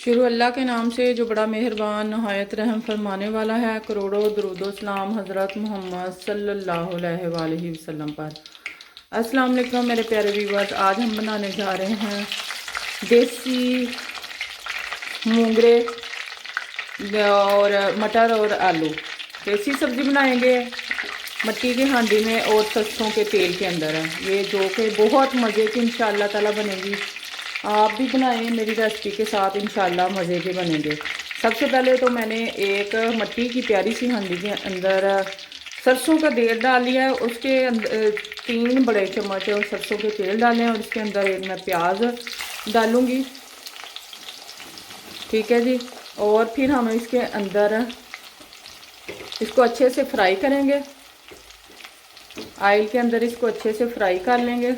शुरू अल्लाह के नाम से जो बड़ा मेहरबान नहायत रहम फरमाने वाला है। करोड़ों दरूदो सलाम हज़रत मोहम्मद सल्लल्लाहु अलैहि वसल्लम पर। अस्सलाम वालेकुम मेरे प्यारे व्यूअर्स, आज हम बनाने जा रहे हैं देसी मूंगरे और मटर और आलू। देसी सब्ज़ी बनाएंगे मट्टी की हांडी में और सरसों के तेल के अंदर है ये, जो कि बहुत मज़े की इंशाअल्लाह ताला बनेगी। आप भी बनाएं मेरी रेसिपी के साथ, इंशाल्लाह मज़े के बनेंगे। सबसे पहले तो मैंने एक मट्टी की प्यारी सी हांडी के अंदर सरसों का तेल डाल लिया है। उसके अंदर 3 बड़े चम्मच सरसों के तेल डालें और इसके अंदर एक मैं प्याज डालूँगी। ठीक है जी। और फिर हम इसके अंदर इसको अच्छे से फ्राई करेंगे, ऑयल के अंदर इसको अच्छे से फ्राई कर लेंगे।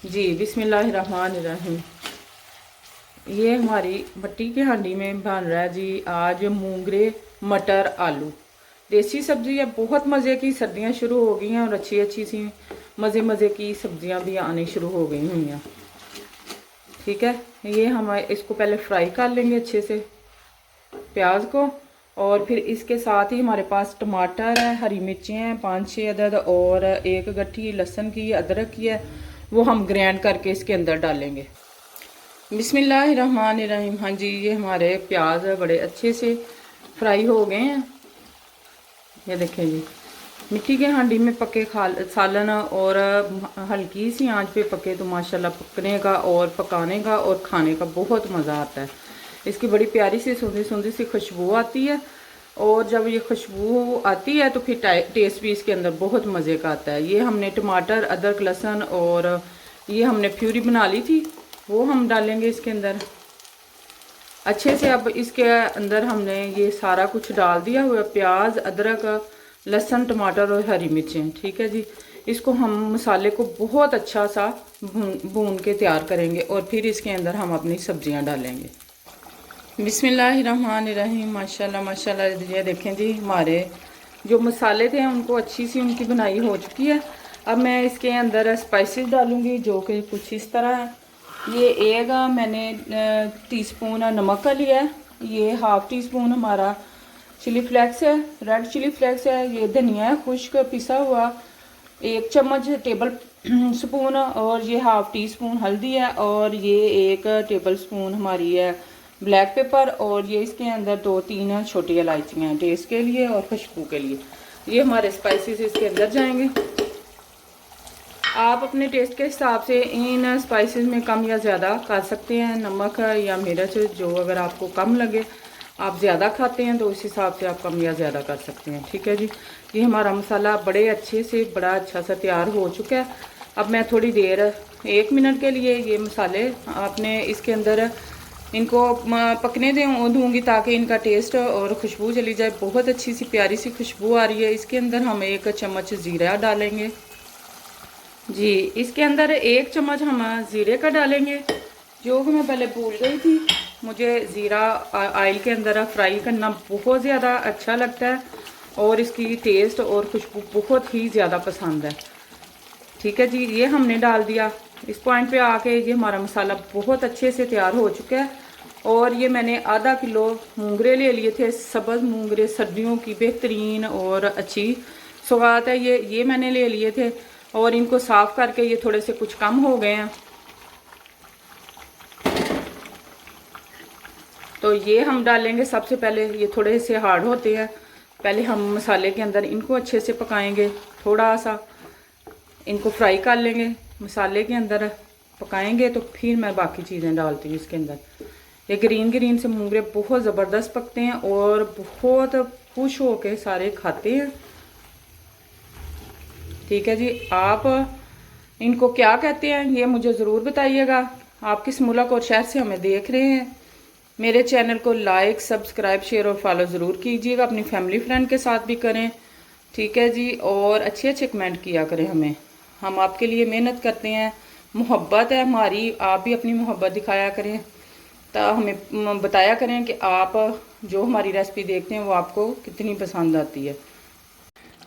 जी बिस्मिल्लाहिर्रहमानिर्रहीम। ये हमारी मट्टी की हांडी में बन रहा है जी आज मूंगरे मटर आलू। देसी सब्ज़ी है, बहुत मज़े की। सर्दियाँ शुरू हो गई हैं और अच्छी अच्छी सी मज़े की सब्ज़ियाँ भी आनी शुरू हो गई हुई हैं। ठीक है, ये हम इसको पहले फ्राई कर लेंगे अच्छे से प्याज को, और फिर इसके साथ ही हमारे पास टमाटर है, हरी मिर्चें हैं 5-6 अदद, और एक गट्ठी लहसुन की अदरक की है, वो हम ग्राइंड करके इसके अंदर डालेंगे। बिस्मिल्लाहिर्रहमानिर्रहीम। हाँ जी, ये हमारे प्याज बड़े अच्छे से फ्राई हो गए हैं। ये देखें जी, मिट्टी के हांडी में पके सालन और हल्की सी आंच पे पके तो माशाल्लाह पकने का और पकाने का और खाने का बहुत मज़ा आता है। इसकी बड़ी प्यारी सी सुंदर सी खुशबू आती है, और जब ये खुशबू आती है तो फिर टेस्ट भी इसके अंदर बहुत मज़े का आता है। ये हमने टमाटर अदरक लहसुन और ये हमने प्यूरी बना ली थी, वो हम डालेंगे इसके अंदर अच्छे से। अब इसके अंदर हमने ये सारा कुछ डाल दिया हुआ, प्याज अदरक लहसुन टमाटर और हरी मिर्चें। ठीक है जी, इसको हम मसाले को बहुत अच्छा सा भून के तैयार करेंगे, और फिर इसके अंदर हम अपनी सब्जियां डालेंगे। बिस्मिल्लाहिर्रहमानिर्रहीम। माशाल्लाह माशाल्लाह। ये देखें जी, हमारे जो मसाले थे उनको अच्छी सी उनकी बनाई हो चुकी है। अब मैं इसके अंदर स्पाइसेस डालूंगी जो कि कुछ इस तरह है। ये एक मैंने टीस्पून नमक का लिया है, ये हाफ टी स्पून हमारा चिली फ्लेक्स है, रेड चिली फ्लेक्स है, ये धनिया है खुश्क पिसा हुआ 1 चम्मच टेबल स्पून, और ये हाफ टी स्पून हल्दी है, और ये 1 टेबल स्पून हमारी है ब्लैक पेपर, और ये इसके अंदर 2-3 छोटी इलायचियाँ हैं टेस्ट के लिए और खुशबू के लिए। ये हमारे स्पाइसेस इसके अंदर जाएंगे। आप अपने टेस्ट के हिसाब से इन स्पाइसेस में कम या ज़्यादा कर सकते हैं, नमक या मिर्च जो अगर आपको कम लगे, आप ज़्यादा खाते हैं तो उस हिसाब से आप कम या ज़्यादा कर सकते हैं। ठीक है जी, ये हमारा मसाला बड़े अच्छे से बड़ा अच्छा सा तैयार हो चुका है। अब मैं थोड़ी देर 1 मिनट के लिए ये मसाले अपने इसके अंदर इनको पकने दूँगी ताकि इनका टेस्ट और खुशबू चली जाए। बहुत अच्छी सी प्यारी सी खुशबू आ रही है। इसके अंदर हम 1 चम्मच ज़ीरा डालेंगे जी। इसके अंदर 1 चम्मच हम ज़ीरे का डालेंगे, जो कि मैं पहले भूल गई थी। मुझे ज़ीरा ऑयल के अंदर फ्राई करना बहुत ज़्यादा अच्छा लगता है, और इसकी टेस्ट और खुशबू बहुत ही ज़्यादा पसंद है। ठीक है जी, ये हमने डाल दिया। इस पॉइंट पे आके ये हमारा मसाला बहुत अच्छे से तैयार हो चुका है। और ये मैंने आधा किलो मूंगरे ले लिए थे, सब्ज़ मूंगरे, सर्दियों की बेहतरीन और अच्छी सौगात है ये मैंने ले लिए थे, और इनको साफ़ करके ये थोड़े से कुछ कम हो गए हैं। तो ये हम डालेंगे सबसे पहले। ये थोड़े से हार्ड होते हैं, पहले हम मसाले के अंदर इनको अच्छे से पकाएंगे, थोड़ा सा इनको फ्राई कर लेंगे मसाले के अंदर पकाएंगे, तो फिर मैं बाकी चीज़ें डालती हूँ इसके अंदर। ये ग्रीन से मूंगरे बहुत ज़बरदस्त पकते हैं और बहुत खुश हो के सारे खाते हैं। ठीक है जी, आप इनको क्या कहते हैं ये मुझे ज़रूर बताइएगा। आप किस मुल्क और शहर से हमें देख रहे हैं। मेरे चैनल को लाइक सब्सक्राइब शेयर और फॉलो ज़रूर कीजिएगा, अपनी फैमिली फ्रेंड के साथ भी करें। ठीक है जी, और अच्छे कमेंट किया करें हमें। हम आपके लिए मेहनत करते हैं, मोहब्बत है हमारी, आप भी अपनी मोहब्बत दिखाया करें। तो हमें बताया करें कि आप जो हमारी रेसिपी देखते हैं वो आपको कितनी पसंद आती है।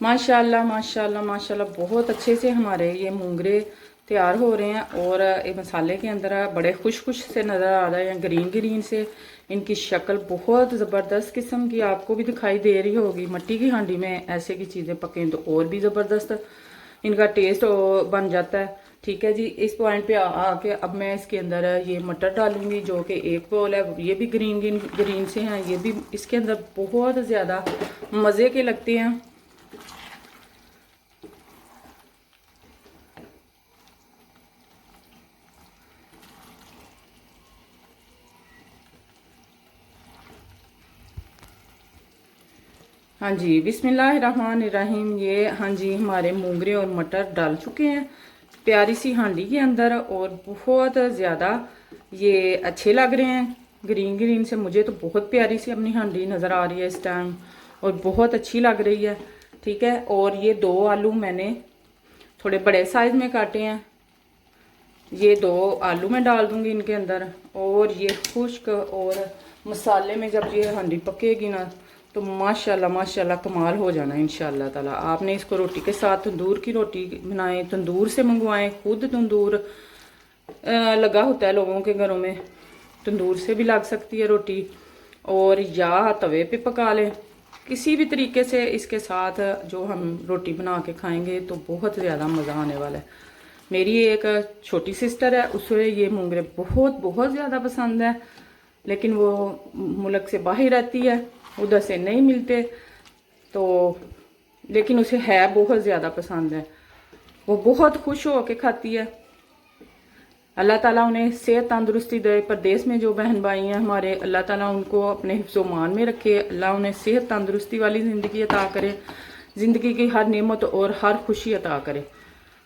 माशाल्लाह माशाल्लाह माशाल्लाह बहुत अच्छे से हमारे ये मूंगरे तैयार हो रहे हैं और ये मसाले के अंदर बड़े खुश से नज़र आ रहे हैं, ग्रीन ग्रीन से। इनकी शक्ल बहुत ज़बरदस्त किस्म की आपको भी दिखाई दे रही होगी। मिट्टी की हांडी में ऐसे की चीज़ें पकें तो और भी ज़बरदस्त इनका टेस्ट बन जाता है। ठीक है जी, इस पॉइंट पे आके अब मैं इसके अंदर ये मटर डालूंगी जो कि एक बोल है। ये भी ग्रीन ग्रीन ग्रीन से हैं, ये भी इसके अंदर बहुत ज़्यादा मज़े के लगते हैं। हाँ जी, बिस्मिल्लाहिर्रहमानिर्रहीम। ये हाँ जी हमारे मूंगरे और मटर डाल चुके हैं प्यारी सी हांडी के अंदर और बहुत ज़्यादा ये अच्छे लग रहे हैं ग्रीन ग्रीन से। मुझे तो बहुत प्यारी सी अपनी हांडी नज़र आ रही है इस टाइम और बहुत अच्छी लग रही है। ठीक है, और ये 2 आलू मैंने थोड़े बड़े साइज़ में काटे हैं, ये 2 आलू मैं डाल दूंगी इनके अंदर। और ये खुश्क और मसाले में जब ये हांडी पकेगी ना तो माशाल्लाह माशाल्लाह कमाल हो जाना इंशाल्लाह ताला। आपने इसको रोटी के साथ तंदूर की रोटी बनाएं, तंदूर से मंगवाएं, खुद तंदूर लगा होता है लोगों के घरों में, तंदूर से भी लग सकती है रोटी, और या तवे पे पका लें। किसी भी तरीके से इसके साथ जो हम रोटी बना के खाएंगे तो बहुत ज़्यादा मज़ा आने वाला है। मेरी एक छोटी सिस्टर है, उसे ये मूंगरे बहुत ज़्यादा पसंद है, लेकिन वो मुल्क से बाहर रहती है, उधर से नहीं मिलते तो, लेकिन उसे है बहुत ज़्यादा पसंद है, वो बहुत खुश हो के खाती है। अल्लाह ताला उन्हें सेहत तंदुरुस्ती दे। परदेश में जो बहन भाई हैं हमारे, अल्लाह ताला उनको अपने हिफ्ज़-ओ-मान में रखे, अल्लाह उन्हें सेहत तंदुरुस्ती वाली ज़िंदगी अता करे, ज़िंदगी की हर नेमत और हर खुशी अता करे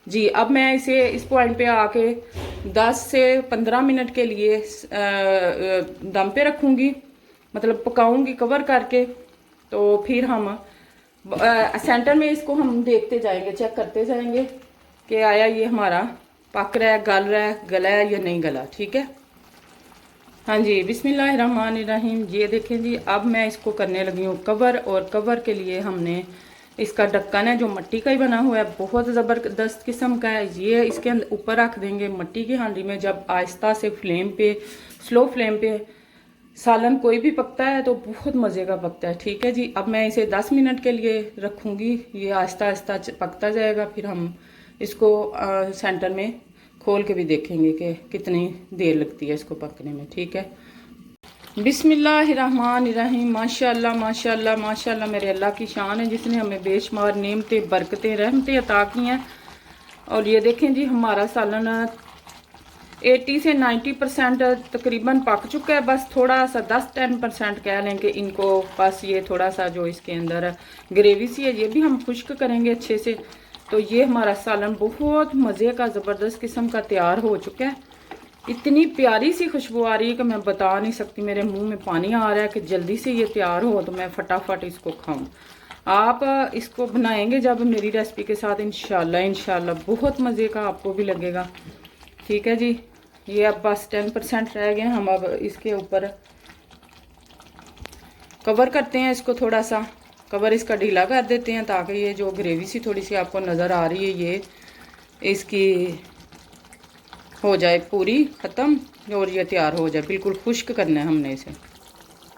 जी। अब मैं इसे इस पॉइंट पे आके 10 से 15 मिनट के लिए दम पे रखूँगी, मतलब पकाऊंगी कवर करके। तो फिर हम सेंटर में इसको हम देखते जाएंगे, चेक करते जाएंगे कि आया ये हमारा पक रहा है, गला है या नहीं गला। ठीक है, हाँ जी, बिस्मिल्लाहिर्रहमानिर्रहीम। ये देखें जी, अब मैं इसको करने लगी हूँ कवर, और कवर के लिए हमने इसका ढक्कन है जो मिट्टी का ही बना हुआ है, बहुत ज़बरदस्त किस्म का है। ये इसके अंदर ऊपर रख देंगे मिट्टी की हांडी में। जब आहिस्ता से फ्लेम पे, स्लो फ्लेम पे सालन कोई भी पकता है तो बहुत मज़े का पकता है। ठीक है जी, अब मैं इसे 10 मिनट के लिए रखूँगी, ये आहिस्ता आहिस्ता पकता जाएगा। फिर हम इसको सेंटर में खोल के भी देखेंगे कि कितनी देर लगती है इसको पकने में। ठीक है, बिस्मिल्लाहिर्रहमानिर्रहीम। माशाल्लाह माशाल्लाह माशाल्लाह, मेरे अल्लाह की शान है जिसने हमें बेशुमार नेमतें, बरकतें, रहमतें अता की हैं। और ये देखें जी, हमारा सालन 80 से 90% तकरीबन पक चुका है। बस थोड़ा सा 10-10% कह लें कि इनको, बस ये थोड़ा सा जो इसके अंदर ग्रेवी सी है ये भी हम खुश्क करेंगे अच्छे से। तो ये हमारा सालन बहुत मज़े का ज़बरदस्त किस्म का तैयार हो चुका है। इतनी प्यारी सी खुशबू आ रही है कि मैं बता नहीं सकती, मेरे मुंह में पानी आ रहा है कि जल्दी से ये तैयार हो तो मैं फटाफट इसको खाऊं। आप इसको बनाएंगे जब मेरी रेसिपी के साथ, इंशाल्लाह बहुत मज़े का आपको भी लगेगा। ठीक है जी, ये अब बस 10% रह गए। हम अब इसके ऊपर कवर करते हैं इसको, थोड़ा सा कवर इसका ढीला कर देते हैं ताकि ये जो ग्रेवी सी थोड़ी सी आपको नज़र आ रही है ये इसकी हो जाए पूरी ख़त्म और ये तैयार हो जाए। बिल्कुल खुश्क करना है हमने इसे।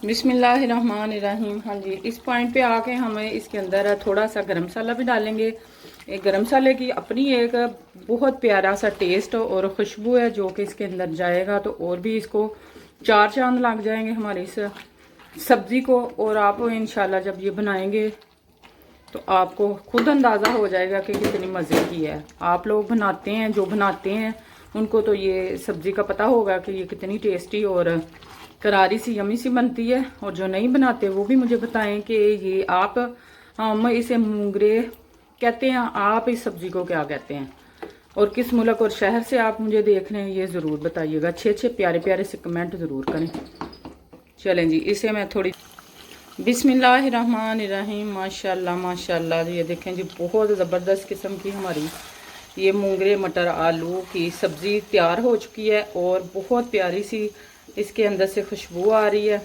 बिस्मिल्लाहिर्रहमानिर्रहीम। हाँ जी, इस पॉइंट पे आके हमें इसके अंदर थोड़ा सा गरम मसाला भी डालेंगे। एक गरम मसाले की अपनी एक बहुत प्यारा सा टेस्ट और खुशबू है जो कि इसके अंदर जाएगा तो और भी इसको 4 चांद लग जाएंगे हमारी इस सब्ज़ी को। और आप इंशाल्लाह जब ये बनाएंगे तो आपको खुद अंदाज़ा हो जाएगा कि कितनी मज़े की है। आप लोग बनाते हैं, जो बनाते हैं उनको तो ये सब्ज़ी का पता होगा कि ये कितनी टेस्टी और करारी सी यमी सी बनती है। और जो नहीं बनाते वो भी मुझे बताएं कि ये आप, हम इसे मूंगरे कहते हैं, आप इस सब्ज़ी को क्या कहते हैं और किस मुल्क और शहर से आप मुझे देख रहे हैं ये ज़रूर बताइएगा। अच्छे प्यारे प्यारे से कमेंट ज़रूर करें। चलें जी, इसे मैं थोड़ी, बिस्मिल्लाहिर्रहमानिर्रहीम। माशाल्लाह माशाल्लाह, ये देखें जी, बहुत ज़बरदस्त किस्म की हमारी ये मूंगरे मटर आलू की सब्ज़ी तैयार हो चुकी है और बहुत प्यारी सी इसके अंदर से खुशबू आ रही है।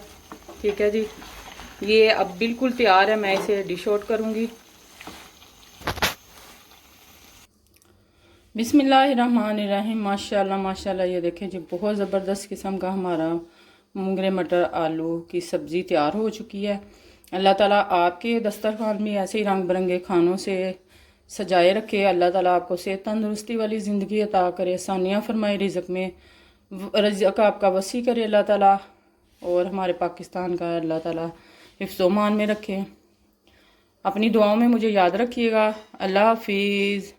ठीक है जी, ये अब बिल्कुल तैयार है। मैं इसे डिश आउट करूँगी। बिस्मिल्लाहिर्रहमानिर्रहीम। माशाल्लाह माशाल्लाह, ये देखें जी बहुत ज़बरदस्त किस्म का हमारा मूंगरे मटर आलू की सब्ज़ी तैयार हो चुकी है। अल्लाह ताला आपके दस्तरखान में ऐसे ही रंग बिरंगे खानों से सजाए रखे। अल्लाह ताला आपको सेहत तंदुरुस्ती वाली ज़िंदगी अता करे, आसानियाँ फरमाए, रिज़्क़ में रिज़्क़ आपका वसी करे अल्लाह ताला, और हमारे पाकिस्तान का अल्लाह ताला हिफ्ज़ मान में रखे। अपनी दुआओं में मुझे याद रखिएगा। अल्लाह हाफिज़।